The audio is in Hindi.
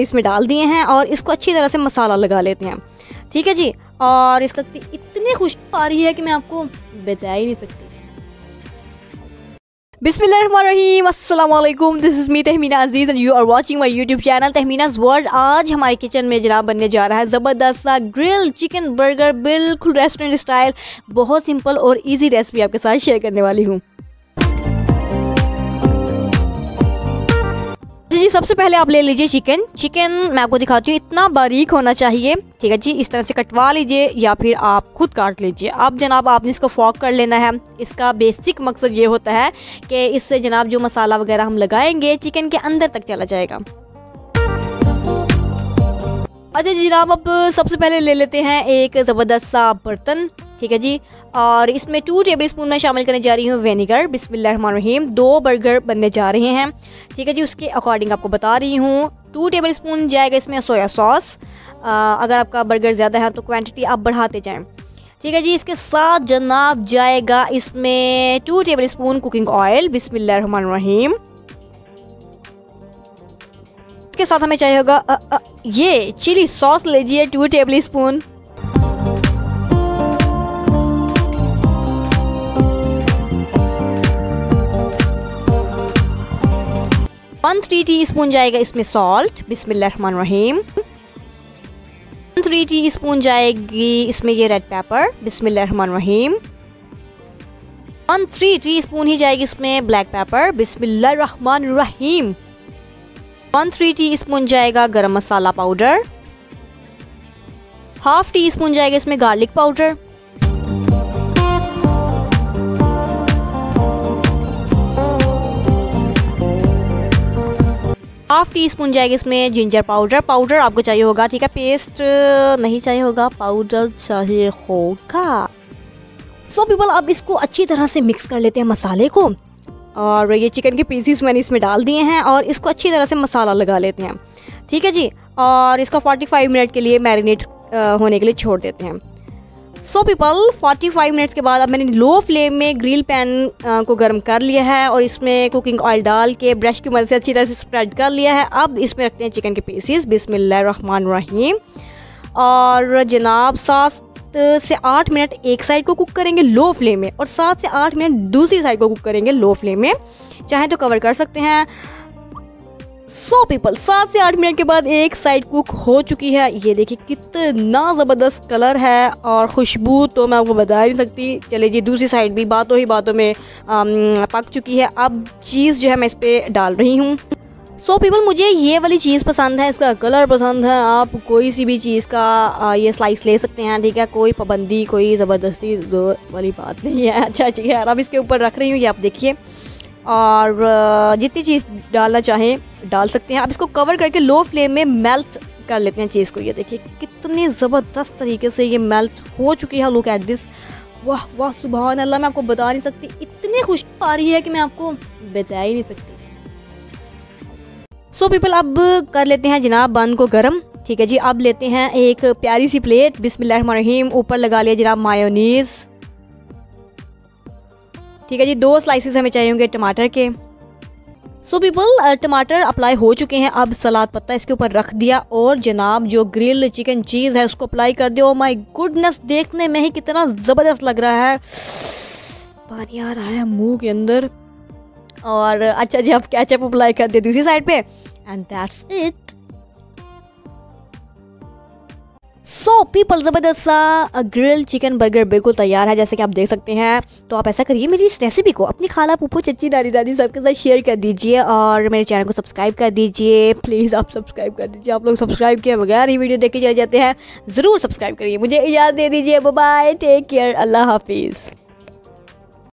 इसमें डाल दिए हैं और इसको अच्छी तरह से मसाला लगा लेते हैं। ठीक है जी। और इसका इतनी खुशबू आ रही है कि मैं आपको बता ही नहीं सकती। बिस्मिल्लाहिर्रहमानिर्रहीम, अस्सलाम वालेकुम। This is me Tahmina Aziz and you are watching my YouTube channel Tahmina's world. आज हमारे किचन में जनाब बनने जा रहा है ज़बरदस्त सा ग्रिल चिकन बर्गर, बिल्कुल रेस्टोरेंट स्टाइल। बहुत सिंपल और इजी रेसिपी आपके साथ शेयर करने वाली हूँ। जी, सबसे पहले आप ले लीजिए चिकन मैं आपको दिखाती हूँ। इतना बारीक होना चाहिए, ठीक है जी। इस तरह से कटवा लीजिए या फिर आप खुद काट लीजिए। अब जनाब आपने इसको फॉक कर लेना है। इसका बेसिक मकसद ये होता है कि इससे जनाब जो मसाला वगैरह हम लगाएंगे चिकन के अंदर तक चला जाएगा। अच्छा जी जनाब, अब सबसे पहले ले लेते हैं एक ज़बरदस्त सा बर्तन, ठीक है जी। और इसमें 2 टेबल स्पून मैं शामिल करने जा रही हूँ विनेगर। बिस्मिल्लाहिर्रहमानिर्रहीम। 2 बर्गर बनने जा रहे हैं, ठीक है जी। उसके अकॉर्डिंग आपको बता रही हूँ। 2 टेबल स्पून जाएगा इसमें सोया सॉस। अगर आपका बर्गर ज़्यादा है तो क्वांटिटी आप बढ़ाते जाएं, ठीक है जी। इसके साथ जनाब जाएगा इसमें 2 टेबल स्पून कुकिंग ऑयल। बिस्मिल्लाहिर्रहमानिर्रहीम। इसके साथ हमें चाहिए होगा ये चिली सॉस लीजिए 2 टेबल स्पून। 1/3 टीस्पून जाएगा इसमें सॉल्ट। बिस्मिल्लाहिर्रहमानिर्रहीम। 1/3 टीस्पून जाएगी इसमें ये रेड पेपर। बिस्मिल्लाहिर्रहमानिर्रहीम। 1/3 टीस्पून ही जाएगी इसमें ब्लैक पेपर। बिस्मिल्लाहिर्रहमानिर्रहीम। 1/3 टीस्पून जाएगा गरम मसाला पाउडर। 1/2 टीस्पून जाएगा इसमें गार्लिक पाउडर। 1/2 टीस्पून जाएगा इसमें जिंजर पाउडर आपको चाहिए होगा, ठीक है। पेस्ट नहीं चाहिए होगा, पाउडर चाहिए होगा। सो पीपल, अब इसको अच्छी तरह से मिक्स कर लेते हैं मसाले को। और ये चिकन के पीसीस मैंने इसमें डाल दिए हैं और इसको अच्छी तरह से मसाला लगा लेते हैं, ठीक है जी। और इसको 45 मिनट के लिए मैरिनेट होने के लिए छोड़ देते हैं। सो पीपल, 45 मिनट्स के बाद अब मैंने लो फ्लेम में ग्रिल पैन को गर्म कर लिया है और इसमें कुकिंग ऑयल डाल के ब्रश की मदद से अच्छी तरह से स्प्रेड कर लिया है। अब इसमें रखते हैं चिकन के पीसेस। बिस्मिल्लाहिर्रहमानिर्रहीम। और जनाब 7 से 8 मिनट एक साइड को कुक करेंगे लो फ्लेम में और 7 से 8 मिनट दूसरी साइड को कुक करेंगे लो फ्लेम में। चाहे तो कवर कर सकते हैं। सो पीपल, 7 से 8 मिनट के बाद एक साइड कुक हो चुकी है। ये देखिए कितना ज़बरदस्त कलर है और खुशबू तो मैं आपको बता नहीं सकती। चले जी, दूसरी साइड भी बातों ही बातों में पक चुकी है। अब चीज़ जो है मैं इस पर डाल रही हूँ। सो पीपल, मुझे ये वाली चीज़ पसंद है, इसका कलर पसंद है। आप कोई सी भी चीज़ का ये स्लाइस ले सकते हैं, ठीक है। कोई पाबंदी, कोई ज़बरदस्ती वाली बात नहीं है। अच्छा ठीक है, अब इसके ऊपर रख रही हूँ, ये आप देखिए। और जितनी चीज़ डालना चाहें डाल सकते हैं। अब इसको कवर करके लो फ्लेम में मेल्ट कर लेते हैं चीज़ को। ये देखिए कितनी ज़बरदस्त तरीके से ये मेल्ट हो चुकी है। लुक एट दिस, वाह वाह, सुभान अल्लाह। मैं आपको बता नहीं सकती, इतनी खुशबू आ रही है कि मैं आपको बता ही नहीं सकती। सो पीपल, अब कर लेते हैं जनाब बन को गरम, ठीक है जी। अब लेते हैं एक प्यारी सी प्लेट। बिस्मिल्लाहिर्रहमानिर्रहीम। ऊपर लगा लिया जनाब मायोनीज़, ठीक है जी। 2 स्लाइसेस हमें चाहिए होंगे टमाटर के। सो पीपल, टमाटर अप्लाई हो चुके हैं। अब सलाद पत्ता इसके ऊपर रख दिया और जनाब जो ग्रिल चिकन चीज़ है उसको अप्लाई कर दिया। ओह माय गुडनेस, देखने में ही कितना ज़बरदस्त लग रहा है, पानी आ रहा है मुंह के अंदर। और अच्छा जी, अब केचप अप्लाई कर दिया दूसरी साइड पे and that's it. So people, ज़बरदस्त सा ग्रिल चिकन बर्गर बिल्कुल तैयार है, जैसे कि आप देख सकते हैं। तो आप ऐसा करिए, मेरी इस रेसिपी को अपनी खाला, फूफू, चच्ची, दादी दादी सबके साथ शेयर कर दीजिए और मेरे चैनल को सब्सक्राइब कर दीजिए। प्लीज़ आप सब्सक्राइब कर दीजिए। आप लोग सब्सक्राइब किए बगैर ही वीडियो देख के चले जाते हैं, ज़रूर सब्सक्राइब करिए। मुझे इजाज़त दे दीजिए। बाय बाय, टेक केयर, अल्लाह हाफिज़।